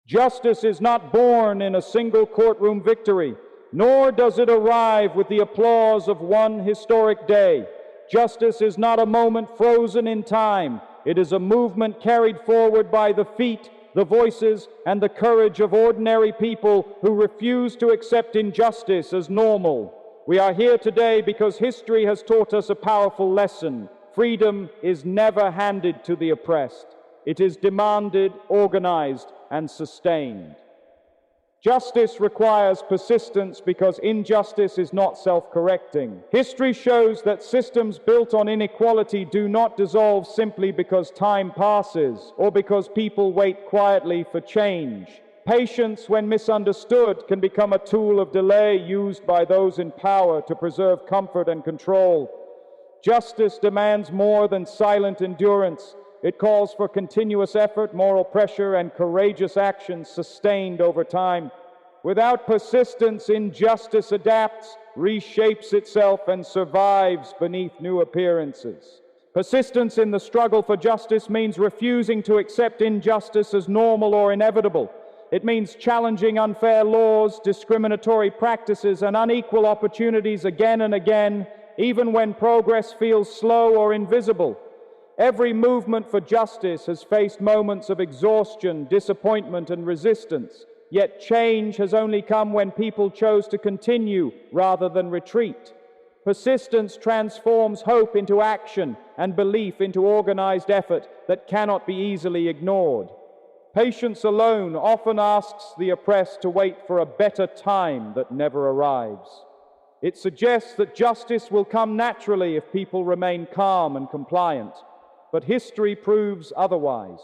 Justice is not born in a single courtroom victory, nor does it arrive with the applause of one historic day. Justice is not a moment frozen in time. It is a movement carried forward by the feet, the voices, and the courage of ordinary people who refuse to accept injustice as normal. We are here today because history has taught us a powerful lesson. Freedom is never handed to the oppressed. It is demanded, organized, and sustained. Justice requires persistence because injustice is not self-correcting. History shows that systems built on inequality do not dissolve simply because time passes or because people wait quietly for change. Patience, when misunderstood, can become a tool of delay used by those in power to preserve comfort and control. Justice demands more than silent endurance. It calls for continuous effort, moral pressure, and courageous action sustained over time. Without persistence, injustice adapts, reshapes itself, and survives beneath new appearances. Persistence in the struggle for justice means refusing to accept injustice as normal or inevitable. It means challenging unfair laws, discriminatory practices, and unequal opportunities again and again, even when progress feels slow or invisible. Every movement for justice has faced moments of exhaustion, disappointment, and resistance, yet change has only come when people chose to continue rather than retreat. Persistence transforms hope into action and belief into organized effort that cannot be easily ignored. Patience alone often asks the oppressed to wait for a better time that never arrives. It suggests that justice will come naturally if people remain calm and compliant. But history proves otherwise.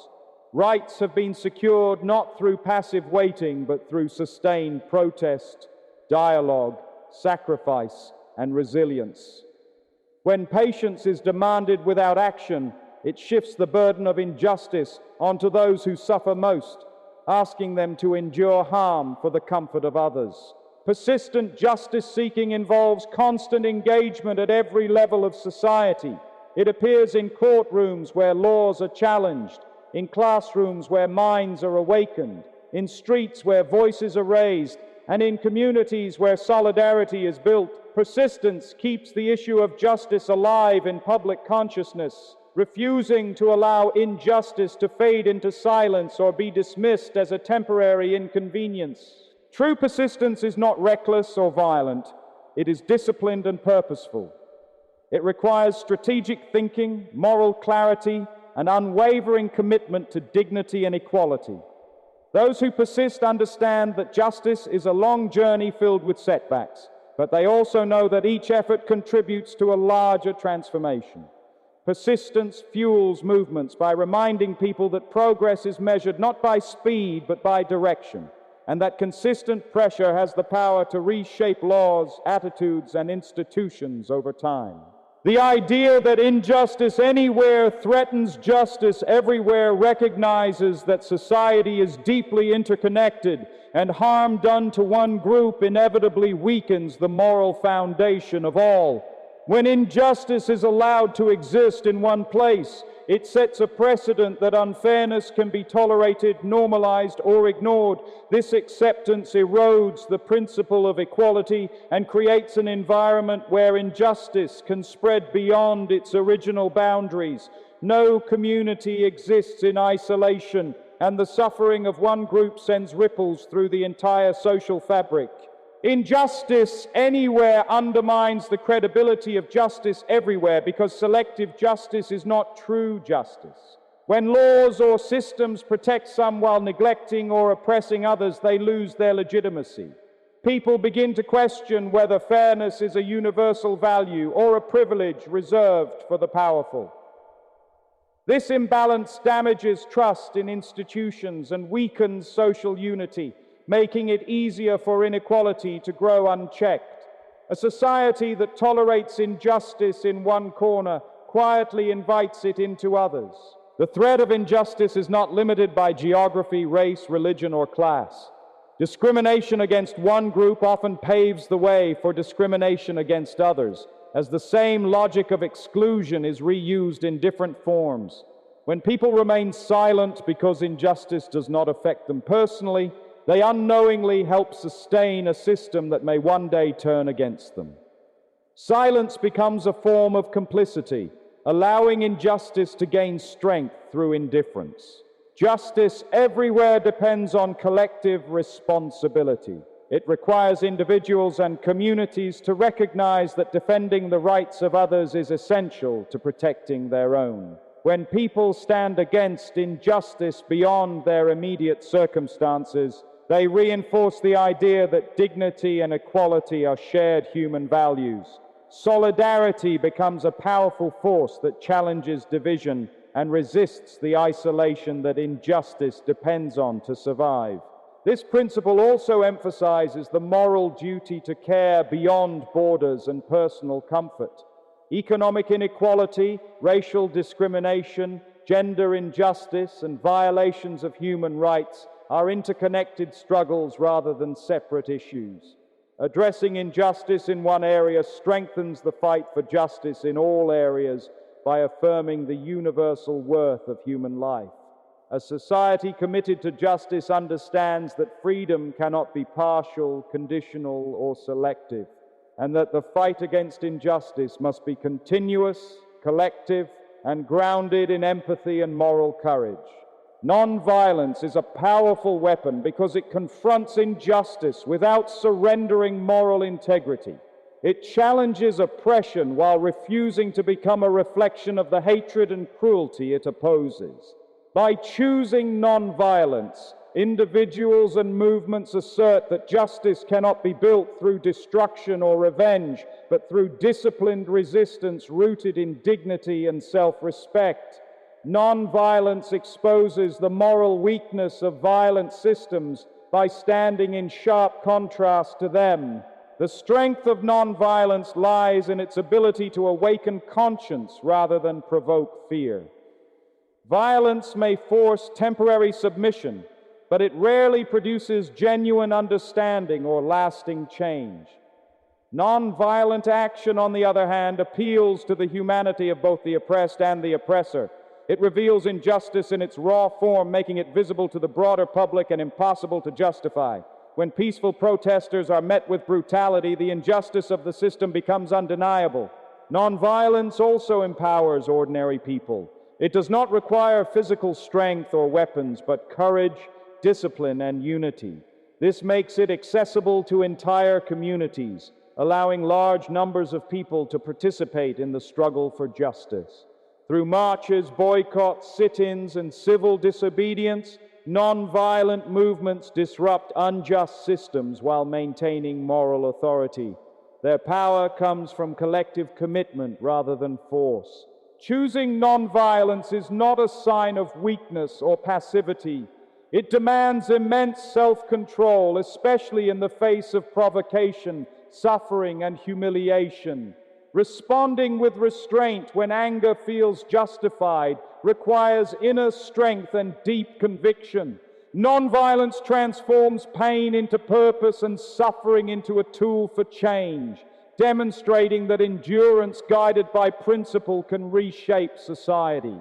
Rights have been secured not through passive waiting, but through sustained protest, dialogue, sacrifice, and resilience. When patience is demanded without action, it shifts the burden of injustice onto those who suffer most, asking them to endure harm for the comfort of others. Persistent justice-seeking involves constant engagement at every level of society. It appears in courtrooms where laws are challenged, in classrooms where minds are awakened, in streets where voices are raised, and in communities where solidarity is built. Persistence keeps the issue of justice alive in public consciousness, refusing to allow injustice to fade into silence or be dismissed as a temporary inconvenience. True persistence is not reckless or violent. It is disciplined and purposeful. It requires strategic thinking, moral clarity, and unwavering commitment to dignity and equality. Those who persist understand that justice is a long journey filled with setbacks, but they also know that each effort contributes to a larger transformation. Persistence fuels movements by reminding people that progress is measured not by speed, but by direction, and that consistent pressure has the power to reshape laws, attitudes, and institutions over time. The idea that injustice anywhere threatens justice everywhere recognizes that society is deeply interconnected, and harm done to one group inevitably weakens the moral foundation of all. When injustice is allowed to exist in one place, it sets a precedent that unfairness can be tolerated, normalized, or ignored. This acceptance erodes the principle of equality and creates an environment where injustice can spread beyond its original boundaries. No community exists in isolation, and the suffering of one group sends ripples through the entire social fabric. Injustice anywhere undermines the credibility of justice everywhere, because selective justice is not true justice. When laws or systems protect some while neglecting or oppressing others, they lose their legitimacy. People begin to question whether fairness is a universal value or a privilege reserved for the powerful. This imbalance damages trust in institutions and weakens social unity, making it easier for inequality to grow unchecked. A society that tolerates injustice in one corner quietly invites it into others. The threat of injustice is not limited by geography, race, religion, or class. Discrimination against one group often paves the way for discrimination against others, as the same logic of exclusion is reused in different forms. When people remain silent because injustice does not affect them personally, they unknowingly help sustain a system that may one day turn against them. Silence becomes a form of complicity, allowing injustice to gain strength through indifference. Justice everywhere depends on collective responsibility. It requires individuals and communities to recognize that defending the rights of others is essential to protecting their own. When people stand against injustice beyond their immediate circumstances, they reinforce the idea that dignity and equality are shared human values. Solidarity becomes a powerful force that challenges division and resists the isolation that injustice depends on to survive. This principle also emphasizes the moral duty to care beyond borders and personal comfort. Economic inequality, racial discrimination, gender injustice, and violations of human rights are interconnected struggles rather than separate issues. Addressing injustice in one area strengthens the fight for justice in all areas by affirming the universal worth of human life. A society committed to justice understands that freedom cannot be partial, conditional, or selective, and that the fight against injustice must be continuous, collective, and grounded in empathy and moral courage. Nonviolence is a powerful weapon because it confronts injustice without surrendering moral integrity. It challenges oppression while refusing to become a reflection of the hatred and cruelty it opposes. By choosing nonviolence, individuals and movements assert that justice cannot be built through destruction or revenge, but through disciplined resistance rooted in dignity and self-respect. Nonviolence exposes the moral weakness of violent systems by standing in sharp contrast to them. The strength of nonviolence lies in its ability to awaken conscience rather than provoke fear. Violence may force temporary submission, but it rarely produces genuine understanding or lasting change. Nonviolent action, on the other hand, appeals to the humanity of both the oppressed and the oppressor. It reveals injustice in its raw form, making it visible to the broader public and impossible to justify. When peaceful protesters are met with brutality, the injustice of the system becomes undeniable. Nonviolence also empowers ordinary people. It does not require physical strength or weapons, but courage, discipline, and unity. This makes it accessible to entire communities, allowing large numbers of people to participate in the struggle for justice. Through marches, boycotts, sit-ins, and civil disobedience, nonviolent movements disrupt unjust systems while maintaining moral authority. Their power comes from collective commitment rather than force. Choosing nonviolence is not a sign of weakness or passivity. It demands immense self-control, especially in the face of provocation, suffering, and humiliation. Responding with restraint when anger feels justified requires inner strength and deep conviction. Nonviolence transforms pain into purpose and suffering into a tool for change, demonstrating that endurance guided by principle can reshape society.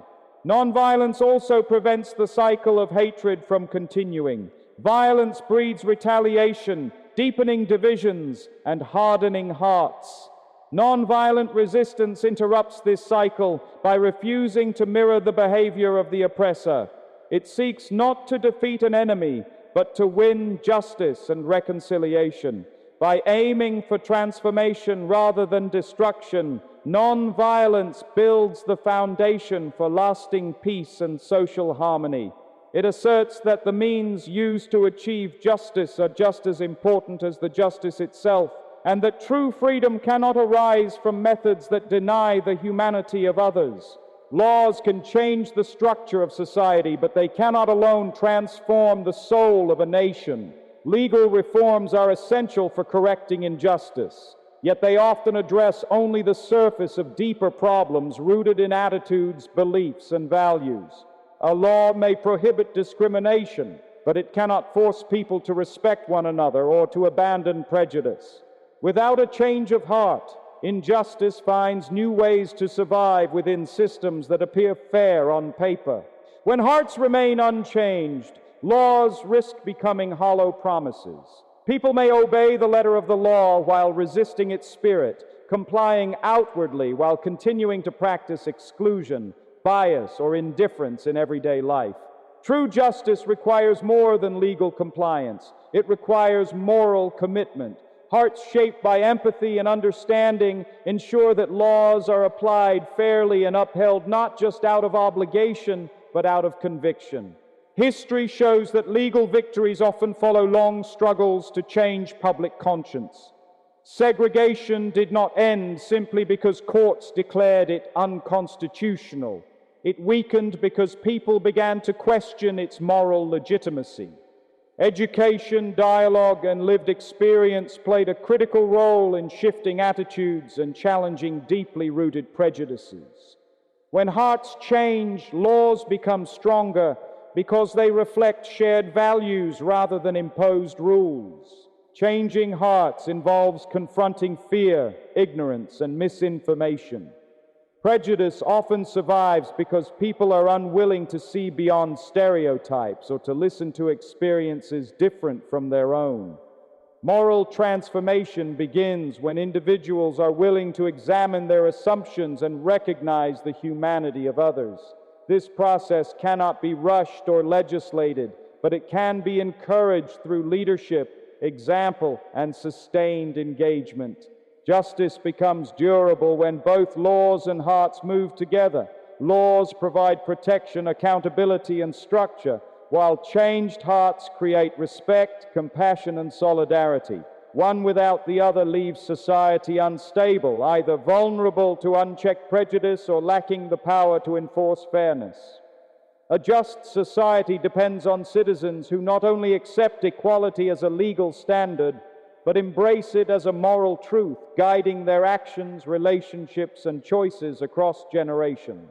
Nonviolence also prevents the cycle of hatred from continuing. Violence breeds retaliation, deepening divisions and hardening hearts. Nonviolent resistance interrupts this cycle by refusing to mirror the behavior of the oppressor. It seeks not to defeat an enemy, but to win justice and reconciliation. By aiming for transformation rather than destruction, nonviolence builds the foundation for lasting peace and social harmony. It asserts that the means used to achieve justice are just as important as the justice itself, and that true freedom cannot arise from methods that deny the humanity of others. Laws can change the structure of society, but they cannot alone transform the soul of a nation. Legal reforms are essential for correcting injustice, yet they often address only the surface of deeper problems rooted in attitudes, beliefs, and values. A law may prohibit discrimination, but it cannot force people to respect one another or to abandon prejudice. Without a change of heart, injustice finds new ways to survive within systems that appear fair on paper. When hearts remain unchanged, laws risk becoming hollow promises. People may obey the letter of the law while resisting its spirit, complying outwardly while continuing to practice exclusion, bias, or indifference in everyday life. True justice requires more than legal compliance. It requires moral commitment. Hearts shaped by empathy and understanding ensure that laws are applied fairly and upheld not just out of obligation, but out of conviction. History shows that legal victories often follow long struggles to change public conscience. Segregation did not end simply because courts declared it unconstitutional. It weakened because people began to question its moral legitimacy. Education, dialogue, and lived experience played a critical role in shifting attitudes and challenging deeply rooted prejudices. When hearts change, laws become stronger because they reflect shared values rather than imposed rules. Changing hearts involves confronting fear, ignorance, and misinformation. Prejudice often survives because people are unwilling to see beyond stereotypes or to listen to experiences different from their own. Moral transformation begins when individuals are willing to examine their assumptions and recognize the humanity of others. This process cannot be rushed or legislated, but it can be encouraged through leadership, example, and sustained engagement. Justice becomes durable when both laws and hearts move together. Laws provide protection, accountability, and structure, while changed hearts create respect, compassion, and solidarity. One without the other leaves society unstable, either vulnerable to unchecked prejudice or lacking the power to enforce fairness. A just society depends on citizens who not only accept equality as a legal standard, but embrace it as a moral truth, guiding their actions, relationships, and choices across generations.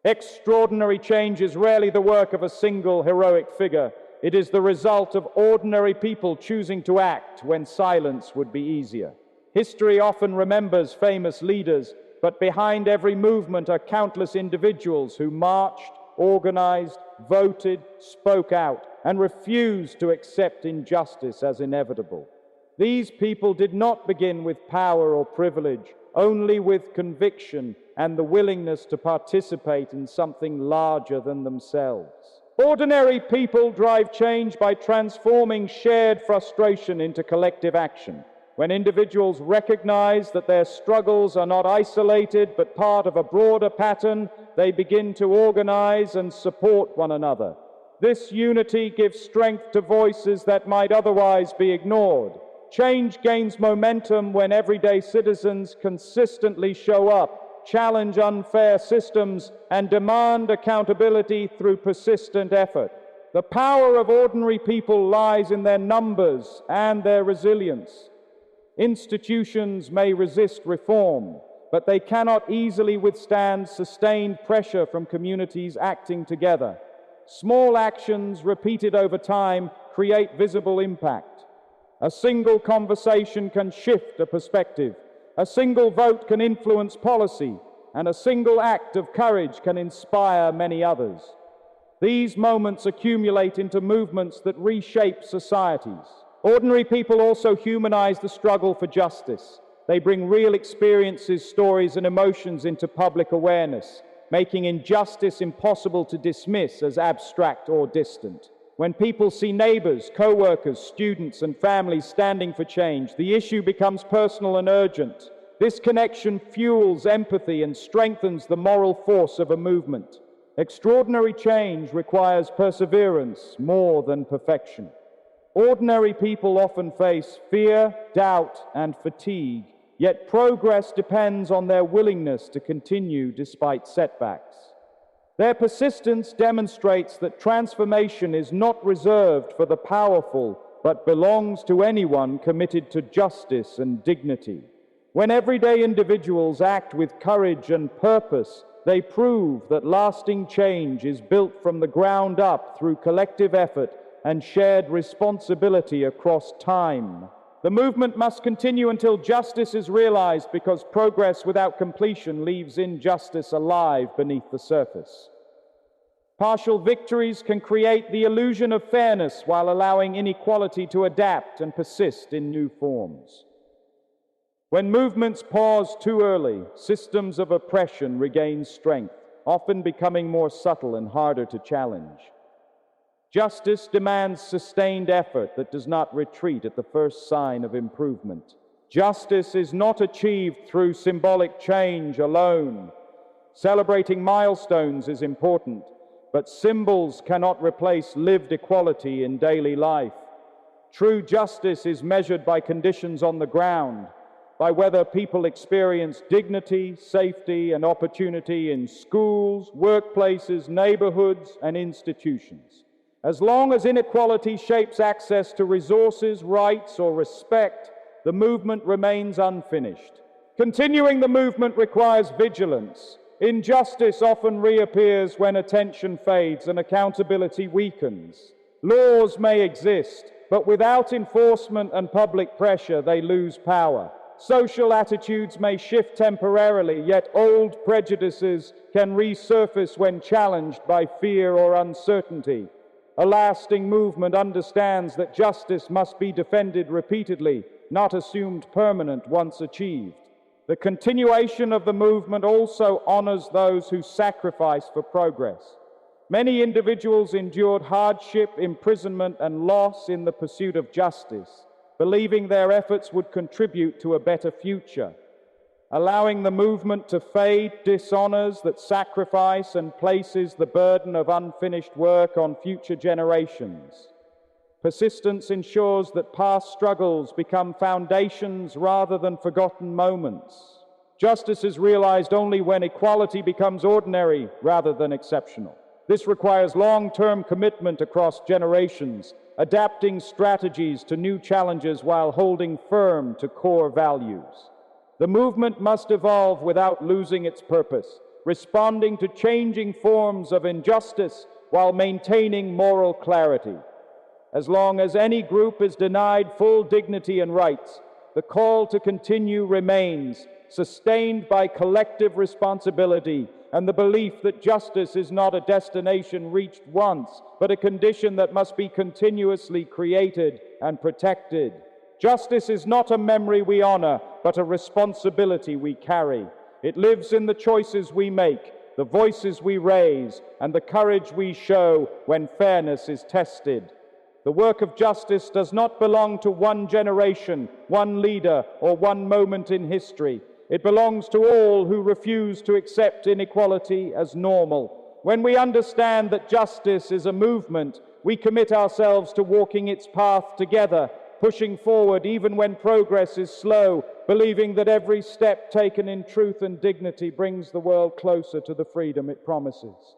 Extraordinary change is rarely the work of a single heroic figure. It is the result of ordinary people choosing to act when silence would be easier. History often remembers famous leaders, but behind every movement are countless individuals who marched, organized, voted, spoke out, and refused to accept injustice as inevitable. These people did not begin with power or privilege, only with conviction and the willingness to participate in something larger than themselves. Ordinary people drive change by transforming shared frustration into collective action. When individuals recognize that their struggles are not isolated but part of a broader pattern, they begin to organize and support one another. This unity gives strength to voices that might otherwise be ignored. Change gains momentum when everyday citizens consistently show up, challenge unfair systems, and demand accountability through persistent effort. The power of ordinary people lies in their numbers and their resilience. Institutions may resist reform, but they cannot easily withstand sustained pressure from communities acting together. Small actions repeated over time create visible impact. A single conversation can shift a perspective. A single vote can influence policy, and a single act of courage can inspire many others. These moments accumulate into movements that reshape societies. Ordinary people also humanize the struggle for justice. They bring real experiences, stories, and emotions into public awareness, making injustice impossible to dismiss as abstract or distant. When people see neighbors, co-workers, students, and families standing for change, the issue becomes personal and urgent. This connection fuels empathy and strengthens the moral force of a movement. Extraordinary change requires perseverance more than perfection. Ordinary people often face fear, doubt, and fatigue, yet progress depends on their willingness to continue despite setbacks. Their persistence demonstrates that transformation is not reserved for the powerful, but belongs to anyone committed to justice and dignity. When everyday individuals act with courage and purpose, they prove that lasting change is built from the ground up through collective effort and shared responsibility across time. The movement must continue until justice is realized, because progress without completion leaves injustice alive beneath the surface. Partial victories can create the illusion of fairness while allowing inequality to adapt and persist in new forms. When movements pause too early, systems of oppression regain strength, often becoming more subtle and harder to challenge. Justice demands sustained effort that does not retreat at the first sign of improvement. Justice is not achieved through symbolic change alone. Celebrating milestones is important, but symbols cannot replace lived equality in daily life. True justice is measured by conditions on the ground, by whether people experience dignity, safety, and opportunity in schools, workplaces, neighborhoods, and institutions. As long as inequality shapes access to resources, rights, or respect, the movement remains unfinished. Continuing the movement requires vigilance. Injustice often reappears when attention fades and accountability weakens. Laws may exist, but without enforcement and public pressure, they lose power. Social attitudes may shift temporarily, yet old prejudices can resurface when challenged by fear or uncertainty. A lasting movement understands that justice must be defended repeatedly, not assumed permanent once achieved. The continuation of the movement also honors those who sacrifice for progress. Many individuals endured hardship, imprisonment, and loss in the pursuit of justice, believing their efforts would contribute to a better future. Allowing the movement to fade dishonors that sacrifice and places the burden of unfinished work on future generations. Persistence ensures that past struggles become foundations rather than forgotten moments. Justice is realized only when equality becomes ordinary rather than exceptional. This requires long-term commitment across generations, adapting strategies to new challenges while holding firm to core values. The movement must evolve without losing its purpose, responding to changing forms of injustice while maintaining moral clarity. As long as any group is denied full dignity and rights, the call to continue remains, sustained by collective responsibility and the belief that justice is not a destination reached once, but a condition that must be continuously created and protected. Justice is not a memory we honor, but a responsibility we carry. It lives in the choices we make, the voices we raise, and the courage we show when fairness is tested. The work of justice does not belong to one generation, one leader, or one moment in history. It belongs to all who refuse to accept inequality as normal. When we understand that justice is a movement, we commit ourselves to walking its path together, pushing forward even when progress is slow, believing that every step taken in truth and dignity brings the world closer to the freedom it promises.